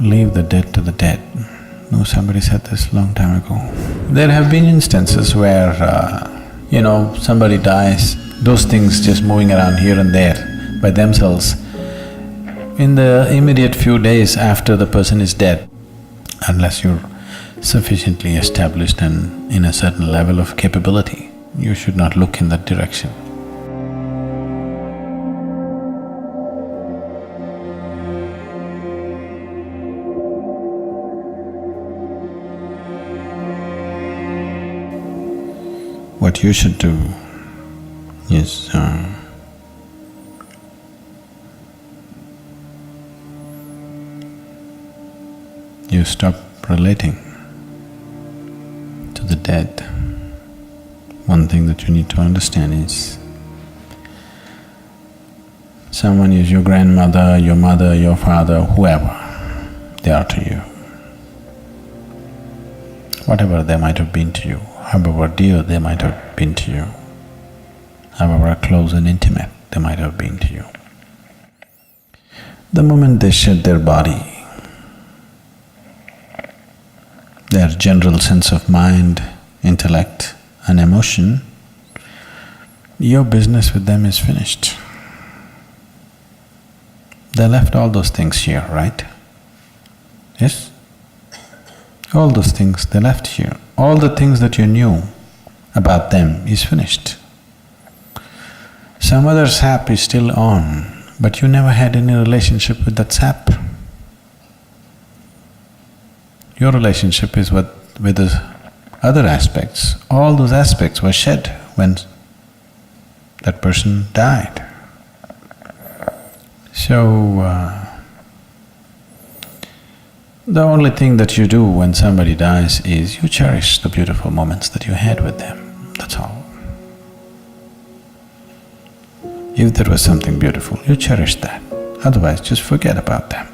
Leave the dead to the dead. No, somebody said this long time ago. There have been instances where, somebody dies, those things just moving around here and there by themselves. In the immediate few days after the person is dead, unless you're sufficiently established and in a certain level of capability, you should not look in that direction. What you should do is you stop relating to the dead. One thing that you need to understand is someone is your grandmother, your mother, your father, whoever they are to you. Whatever they might have been to you, however dear they might have been to you, however close and intimate they might have been to you. The moment they shed their body, their general sense of mind, intellect and emotion, your business with them is finished. They left all those things here, right? Yes? All those things they left here. All the things that you knew about them is finished. Some other sap is still on, but you never had any relationship with that sap. Your relationship is with the other aspects. All those aspects were shed when that person died. So, the only thing that you do when somebody dies is you cherish the beautiful moments that you had with them, that's all. If there was something beautiful, you cherish that, otherwise just forget about them.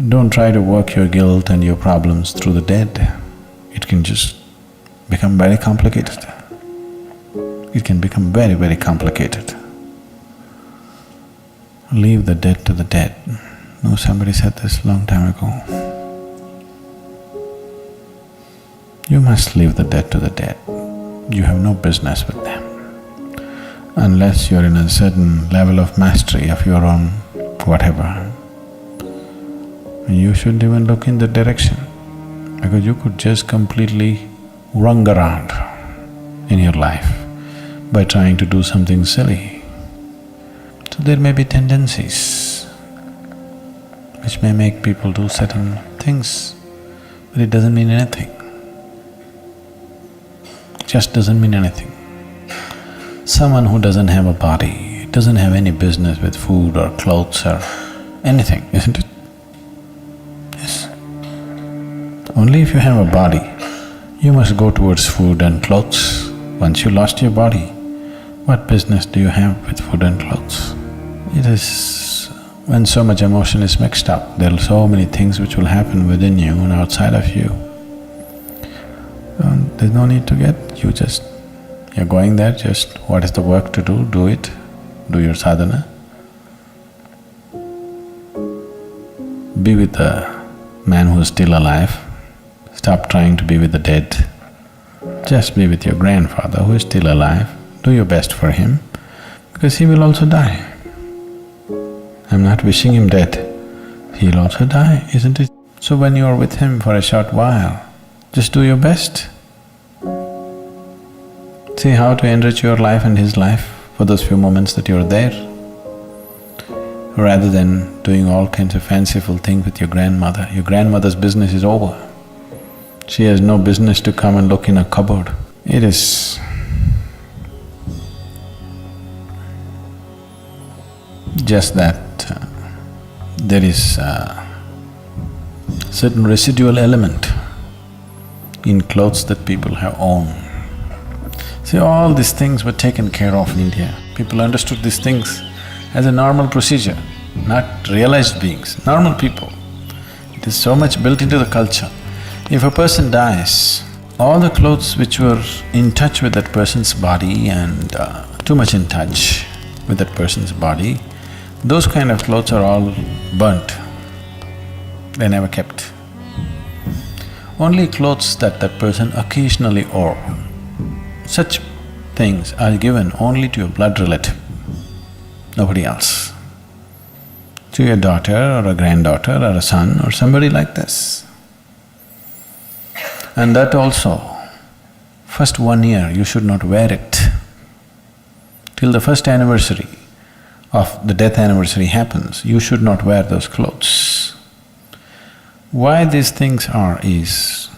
Don't try to work your guilt and your problems through the dead. It can just become very complicated. It can become very, very complicated. Leave the dead to the dead. No, somebody said this long time ago. You must leave the dead to the dead. You have no business with them. Unless you're in a certain level of mastery of your own whatever, you shouldn't even look in that direction, because you could just completely run around in your life by trying to do something silly. So there may be tendencies which may make people do certain things, but it doesn't mean anything. Just doesn't mean anything. Someone who doesn't have a body doesn't have any business with food or clothes or anything, isn't it? Yes. Only if you have a body, you must go towards food and clothes. Once you lost your body, what business do you have with food and clothes? It is… when so much emotion is mixed up, there are so many things which will happen within you and outside of you. There's no need to get… you're going there, just what is the work to do it, do your sadhana. Be with the man who is still alive, stop trying to be with the dead. Just be with your grandfather who is still alive, do your best for him, because he will also die. I'm not wishing him dead, he'll also die, isn't it? So when you're with him for a short while, just do your best. See how to enrich your life and his life for those few moments that you're there, rather than doing all kinds of fanciful things with your grandmother. Your grandmother's business is over. She has no business to come and look in a cupboard. It is… just that there is a certain residual element in clothes that people have owned. See, all these things were taken care of in India. People understood these things as a normal procedure, not realized beings, normal people. It is so much built into the culture. If a person dies, all the clothes which were in touch with that person's body and too much in touch with that person's body Those kind of clothes are all burnt, they're never kept. Only clothes that that person occasionally wore, such things are given only to your blood relative, nobody else. To your daughter or a granddaughter or a son or somebody like this. And that also, first 1 year you should not wear it. Till the first anniversary of the death anniversary happens, you should not wear those clothes. Why these things are is,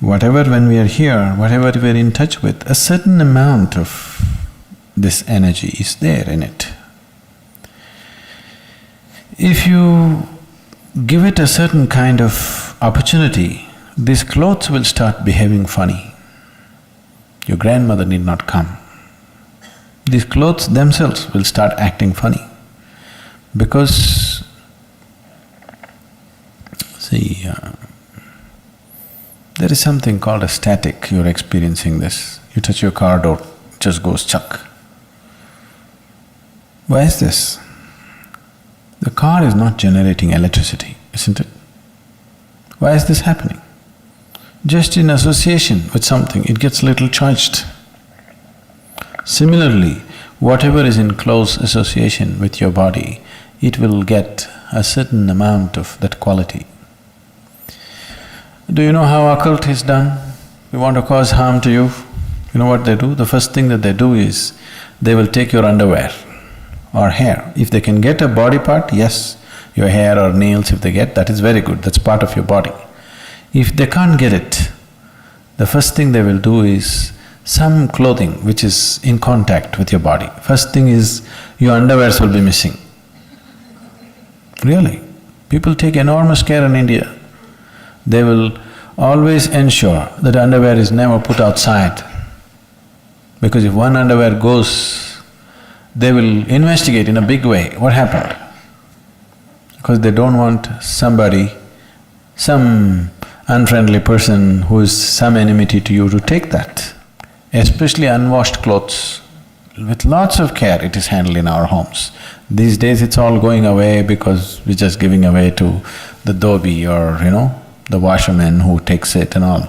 whatever when we are here, whatever we are in touch with, a certain amount of this energy is there in it. If you give it a certain kind of opportunity, these clothes will start behaving funny. Your grandmother need not come. These clothes themselves will start acting funny because, see, there is something called a static, you're experiencing this. You touch your car door, it just goes chuck. Why is this? The car is not generating electricity, isn't it? Why is this happening? Just in association with something, it gets little charged. Similarly, whatever is in close association with your body, it will get a certain amount of that quality. Do you know how occult is done? We want to cause harm to you. You know what they do? The first thing that they do is, they will take your underwear or hair. If they can get a body part, yes, your hair or nails if they get, that is very good, that's part of your body. If they can't get it, the first thing they will do is some clothing which is in contact with your body. First thing is, your underwears will be missing. Really, people take enormous care in India. They will always ensure that underwear is never put outside. Because if one underwear goes, they will investigate in a big way, what happened? Because they don't want somebody, some unfriendly person who is some enmity to you to take that. Especially unwashed clothes, with lots of care it is handled in our homes. These days it's all going away because we're just giving away to the dhobi or, the washerman who takes it and all.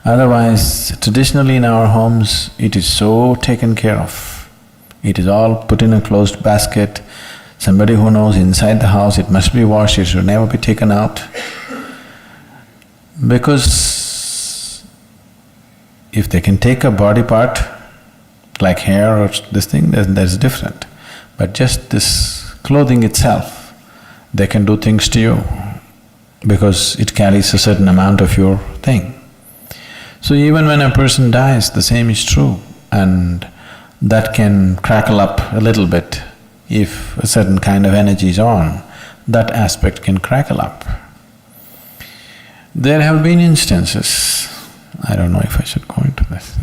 Otherwise, traditionally in our homes, it is so taken care of. It is all put in a closed basket. Somebody who knows inside the house it must be washed, it should never be taken out. Because if they can take a body part, like hair or this thing, then that's different. But just this clothing itself, they can do things to you because it carries a certain amount of your thing. So even when a person dies, the same is true, and that can crackle up a little bit. If a certain kind of energy is on, that aspect can crackle up. There have been instances, I don't know if I should go into this.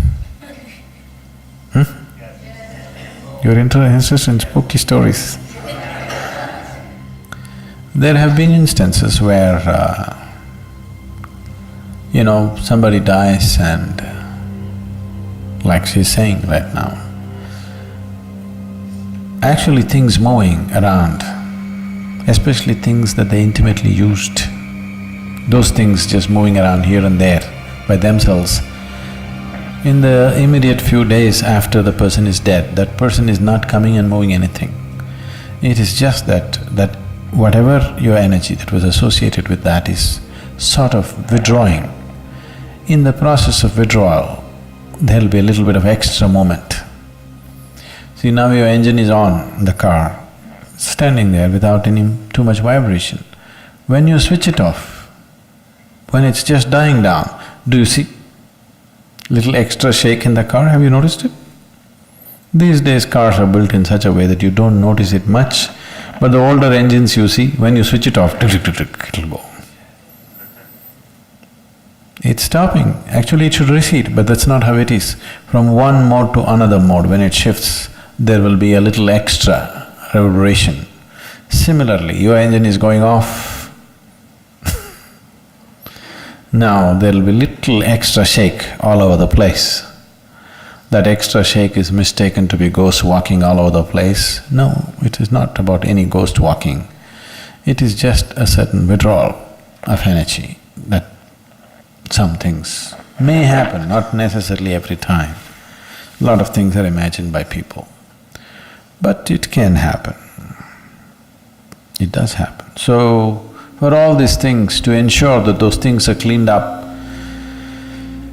You're interested in spooky stories. There have been instances where, somebody dies and, like she's saying right now, actually things moving around, especially things that they intimately used, those things just moving around here and there by themselves, in the immediate few days after the person is dead, that person is not coming and moving anything. It is just that whatever your energy that was associated with that is sort of withdrawing. In the process of withdrawal, there'll be a little bit of extra movement. See, now your engine is on, the car, standing there without any too much vibration. When you switch it off, when it's just dying down, do you see little extra shake in the car? Have you noticed it? These days cars are built in such a way that you don't notice it much, but the older engines you see, when you switch it off, it'll go. It's stopping. Actually it should recede, but that's not how it is. From one mode to another mode, when it shifts, there will be a little extra reverberation. Similarly, your engine is going off. Now there'll be little extra shake all over the place. that extra shake is mistaken to be ghosts walking all over the place. No, it is not about any ghost walking. It is just a certain withdrawal of energy that some things may happen, not necessarily every time. A lot of things are imagined by people, but it can happen. It does happen. So, for all these things, to ensure that those things are cleaned up,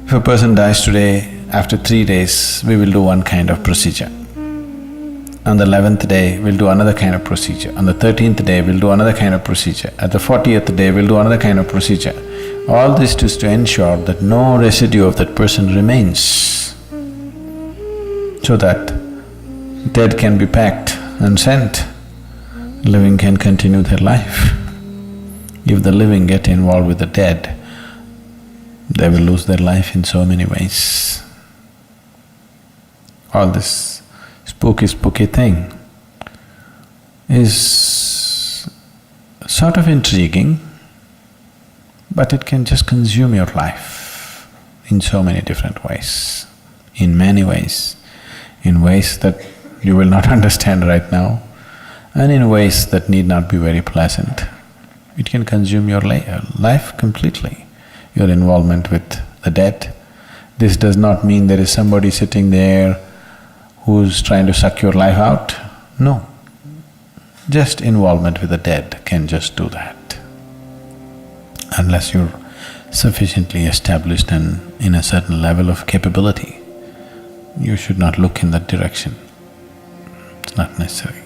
if a person dies today, after 3 days, we will do one kind of procedure. On the 11th day, we'll do another kind of procedure. On the 13th day, we'll do another kind of procedure. At the 40th day, we'll do another kind of procedure. All this is to ensure that no residue of that person remains, so that dead can be packed and sent, living can continue their life. If the living get involved with the dead, they will lose their life in so many ways. All this spooky thing is sort of intriguing, but it can just consume your life in so many different ways, in many ways, in ways that you will not understand right now, and in ways that need not be very pleasant. It can consume your life completely, your involvement with the dead. This does not mean there is somebody sitting there who's trying to suck your life out. No, just involvement with the dead can just do that. Unless you're sufficiently established and in a certain level of capability, you should not look in that direction. It's not necessary.